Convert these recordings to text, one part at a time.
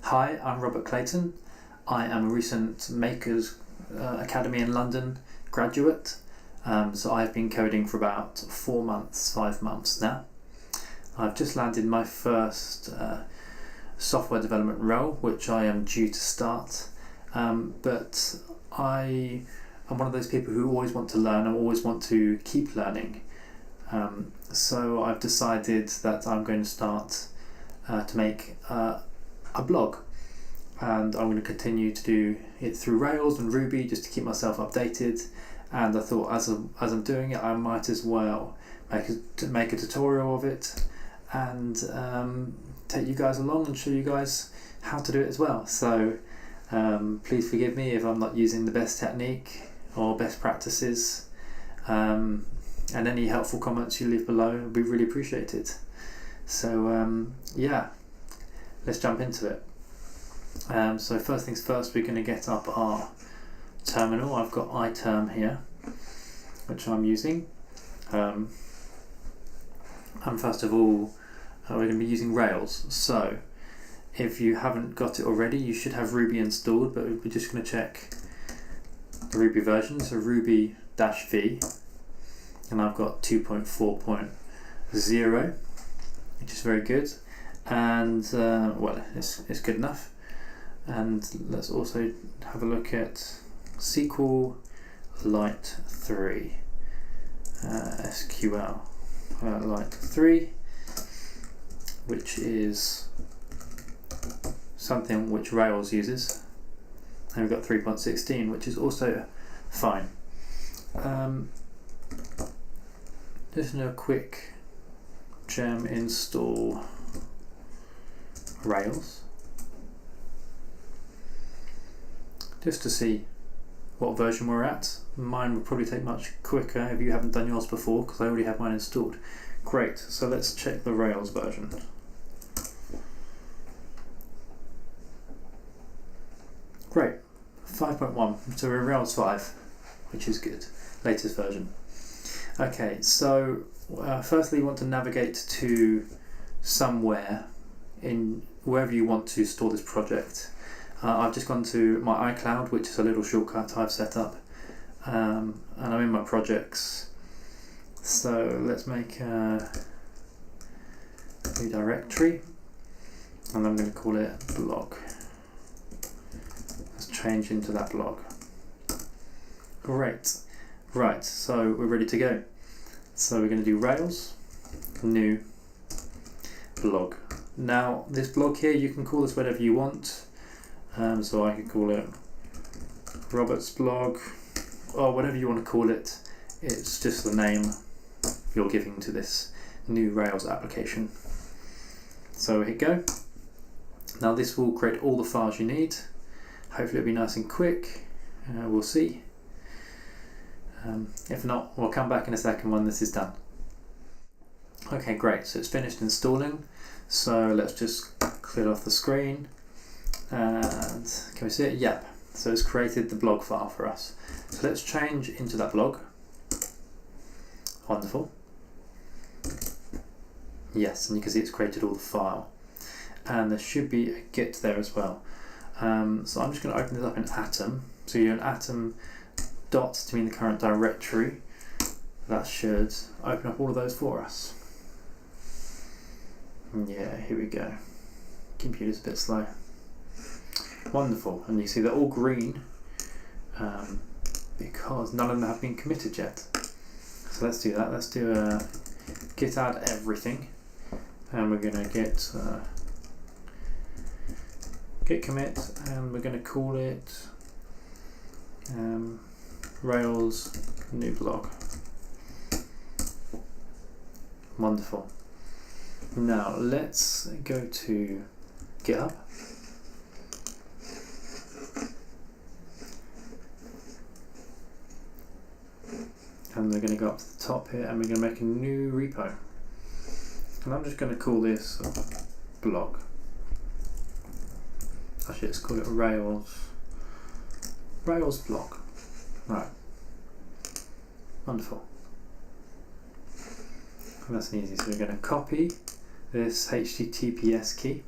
Hi, I'm Robert Clayton. I am a recent Makers Academy in London graduate. So I've been coding for about 5 months now. I've just landed my first software development role, which I am due to start. But I am one of those people who always want to learn and always want to keep learning. So I've decided that I'm going to start to make a blog, and I'm going to continue to do it through Rails and Ruby just to keep myself updated. And I thought as I'm doing it, I might as well make a tutorial of it and take you guys along and show you guys how to do it as well. So please forgive me if I'm not using the best technique or best practices, and any helpful comments you leave below would be really appreciated. So yeah, let's jump into it. So first things first, we're going to get up our terminal. I've got iTerm here, which I'm using. And first of all, we're going to be using Rails. So if you haven't got it already, you should have Ruby installed, but we're just going to check the Ruby version. So Ruby-V, and I've got 2.4.0, which is very good. And well, it's good enough. And let's also have a look at SQLite 3, SQLite 3, which is something which Rails uses, and we've got 3.16, which is also fine. Just a quick gem install Rails, just to see what version we're at. Mine will probably take much quicker if you haven't done yours before, because I already have mine installed. Great, so let's check the Rails version. Great, 5.1, so we're in Rails 5, which is good, latest version. Okay, so firstly you want to navigate to somewhere in wherever you want to store this project. I've just gone to my iCloud, which is a little shortcut I've set up, and I'm in my projects. So let's make a new directory, and I'm going to call it blog. Let's change into that blog. Great. Right, so we're ready to go. So we're going to do Rails, new blog. Now this blog here, you can call this whatever you want. So I could call it Robert's blog, or whatever you want to call it. It's just the name you're giving to this new Rails application. So hit go. Now this will create all the files you need. Hopefully it'll be nice and quick. We'll see. If not, we'll come back in a second when this is done. Okay, great. So it's finished installing. So let's just clear off the screen. And can we see it? Yep. So it's created the blog file for us. So let's change into that blog. Wonderful. Yes, and you can see it's created all the file. And there should be a Git there as well. So I'm just going to open this up in Atom. So you're in Atom dot to mean the current directory. That should open up all of those for us. Yeah, here we go. Computer's a bit slow. Wonderful, and you see they're all green because none of them have been committed yet. So let's do that. Let's do a git add everything, and we're going to get git commit, and we're going to call it Rails new blog. Wonderful. Now let's go to GitHub. And we're going to go up to the top here, and we're going to make a new repo. And I'm just going to call this blog. Actually, let's call it Rails blog. Right. Wonderful. And that's easy. So we're going to copy this HTTPS key,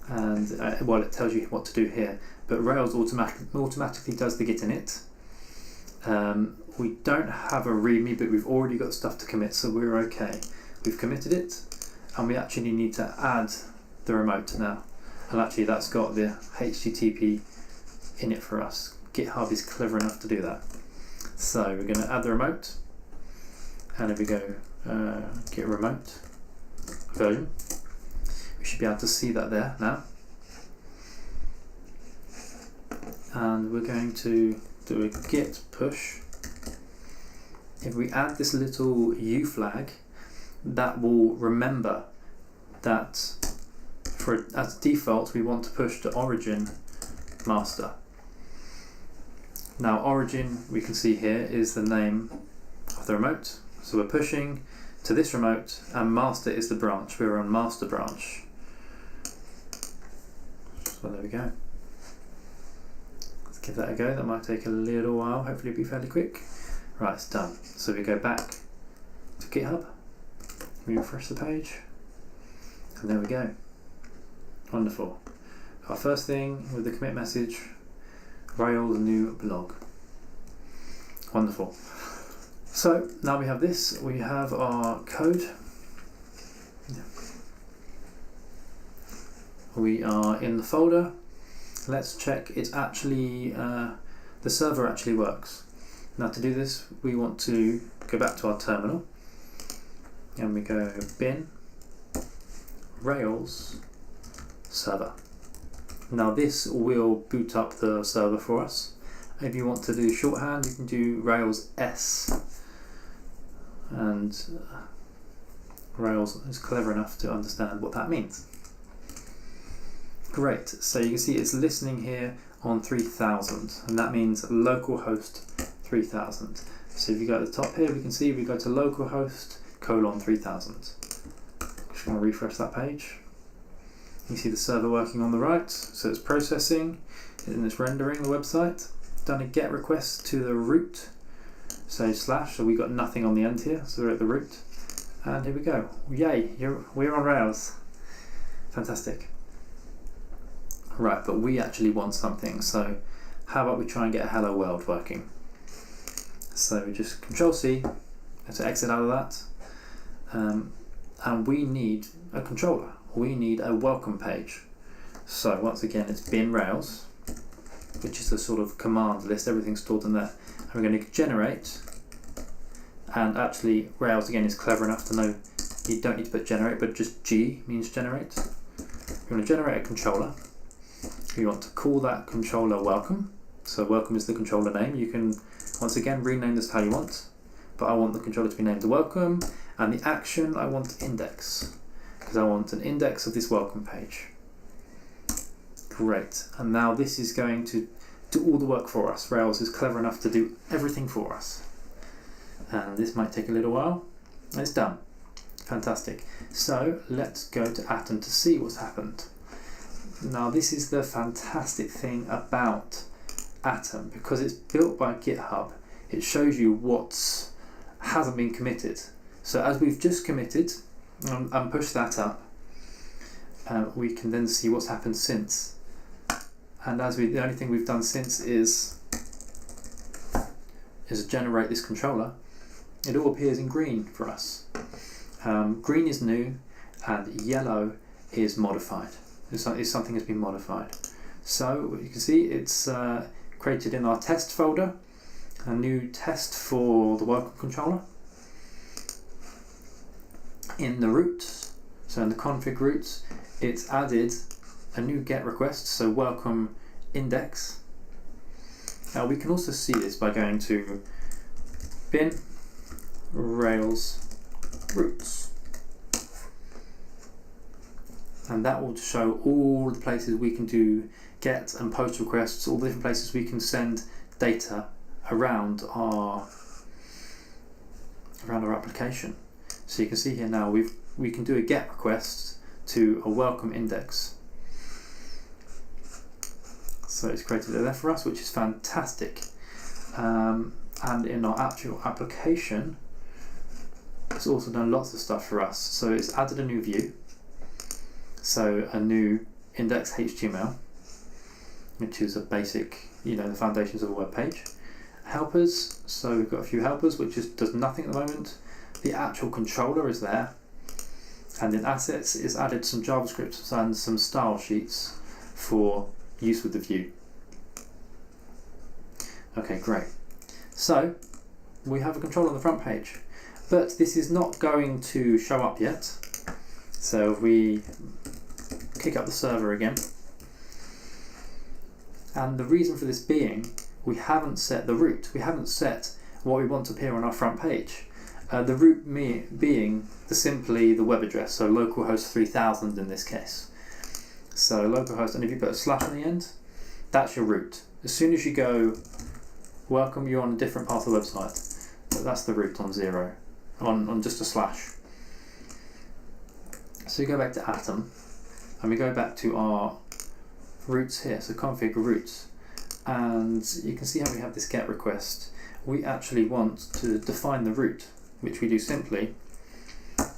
and well, it tells you what to do here, but Rails automatically does the git init. We don't have a readme, but we've already got stuff to commit, so we're okay. We've committed it, and we actually need to add the remote now. And actually that's got the HTTP in it for us. GitHub is clever enough to do that. So we're going to add the remote, and if we go git remote version, we should be able to see that there now. And we're going to do a git push. If we add this little U flag, that will remember that as default we want to push to origin master. Now origin, we can see here, is the name of the remote. So we're pushing to this remote, and master is the branch. We're on master branch. So there we go. Let's give that a go. That might take a little while. Hopefully it'll be fairly quick. Right, it's done. So we go back to GitHub. We refresh the page. And there we go. Wonderful. Our first thing with the commit message, Rails new blog. Wonderful. So now we have this, we have our code. We are in the folder. Let's check it's actually, the server actually works. Now to do this, we want to go back to our terminal, and we go bin Rails server. Now this will boot up the server for us. If you want to do shorthand, you can do Rails S, and Rails is clever enough to understand what that means. Great, so you can see it's listening here on 3000, and that means localhost 3000. So if you go to the top here, we can see we go to localhost colon 3000. Just want to refresh that page. You see the server working on the right, so it's processing and it's rendering the website. Done a GET request to the root, so slash, so we got nothing on the end here, so we're at the root. And here we go. Yay, we're on Rails. Fantastic. Right, but we actually want something, so how about we try and get a hello world working? So we just Control-C to exit out of that, and we need a controller. We need a welcome page. So once again, it's bin Rails, which is the sort of command list, everything's stored in there. And we're going to generate, and actually Rails again is clever enough to know you don't need to put generate, but just G means generate. We're going to generate a controller. We want to call that controller welcome. So welcome is the controller name. You can once again rename this how you want, but I want the controller to be named welcome, and the action I want index, because I want an index of this welcome page. Great, and now this is going to do all the work for us. Rails is clever enough to do everything for us. And this might take a little while. It's done. Fantastic. So let's go to Atom to see what's happened. Now this is the fantastic thing about Atom, because it's built by GitHub. It shows you what hasn't been committed. So as we've just committed and pushed that up, we can then see what's happened since. And the only thing we've done since is generate this controller. It all appears in green for us. Green is new, and yellow is modified. It's something has been modified. So you can see it's created in our test folder a new test for the welcome controller. In the root, so in the config root, it's added a new GET request, so welcome index. Now we can also see this by going to bin Rails roots, and that will show all the places we can do GET and POST requests, all the different places we can send data around our application. So you can see here now we can do a GET request to a welcome index. So it's created it there for us, which is fantastic. And in our actual application, it's also done lots of stuff for us. So it's added a new view, so a new index.html, which is a basic, the foundations of a web page. Helpers, so we've got a few helpers, which does nothing at the moment. The actual controller is there. And in assets, it's added some JavaScript and some style sheets for use with the view. Okay, great. So we have a controller on the front page, but this is not going to show up yet. So if we kick up the server again, and the reason for this being, we haven't set the root. We haven't set what we want to appear on our front page. The root being simply the web address, so localhost 3000 in this case. So localhost, and if you put a slash on the end, that's your root. As soon as you go welcome, you're on a different part of the website. But that's the root on 0, on just a slash. So you go back to Atom, and we go back to our roots here, so config roots. And you can see how we have this get request. We actually want to define the root, which we do simply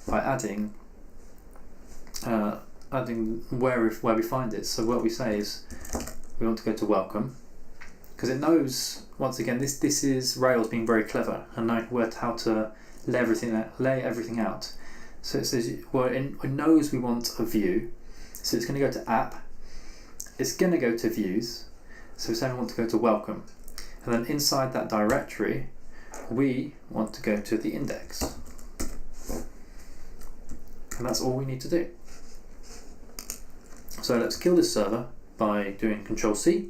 by adding where we find it. So what we say is we want to go to welcome, because it knows, once again, this is Rails being very clever and knowing how to lay everything out. So it says, well, it knows we want a view, so it's going to go to app, it's going to go to views, so we're saying we want to go to welcome, and then inside that directory we want to go to the index, and that's all we need to do. So let's kill this server by doing Control-C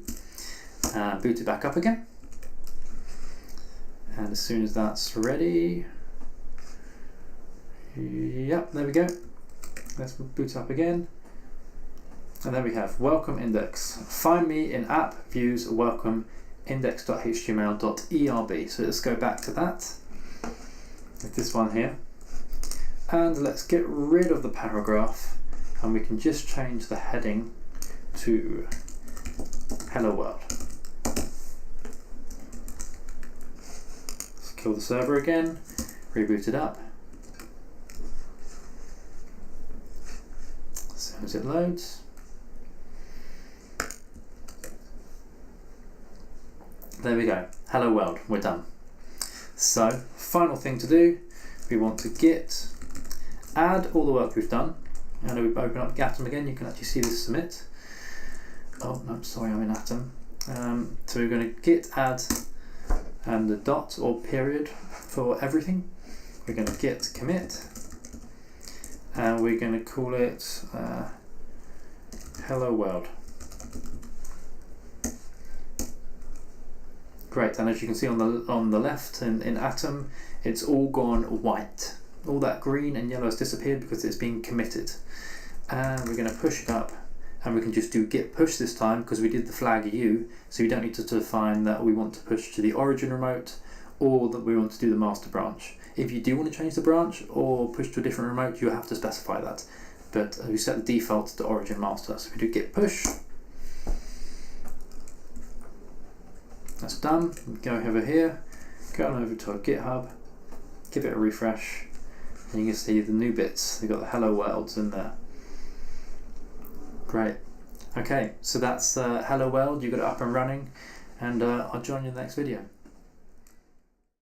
and boot it back up again, and as soon as that's ready, yep, there we go, let's boot up again, and there we have welcome index. Find me in app views welcome index.html.erb. So let's go back to that with this one here, and let's get rid of the paragraph, and we can just change the heading to hello world. Let's kill the server again, reboot it up. As soon as it loads, there we go, hello world, we're done. So final thing to do, we want to git add all the work we've done, and we open up Atom again, you can actually see this submit. Oh no, sorry, I'm in Atom. So we're going to git add and the dot or period for everything. We're going to git commit, and we're going to call it hello world. Great, and as you can see on the left in Atom, it's all gone white. All that green and yellow has disappeared because it's been committed. And we're going to push it up, and we can just do git push this time because we did the flag U, so we don't need to define that we want to push to the origin remote or that we want to do the master branch. If you do want to change the branch or push to a different remote, you have to specify that. But we set the default to origin master, so we do git push. That's done. Go over here, go on over to our GitHub, give it a refresh, and you can see the new bits. They've got the hello worlds in there. Great. Okay, so that's hello world. You got it up and running, and I'll join you in the next video.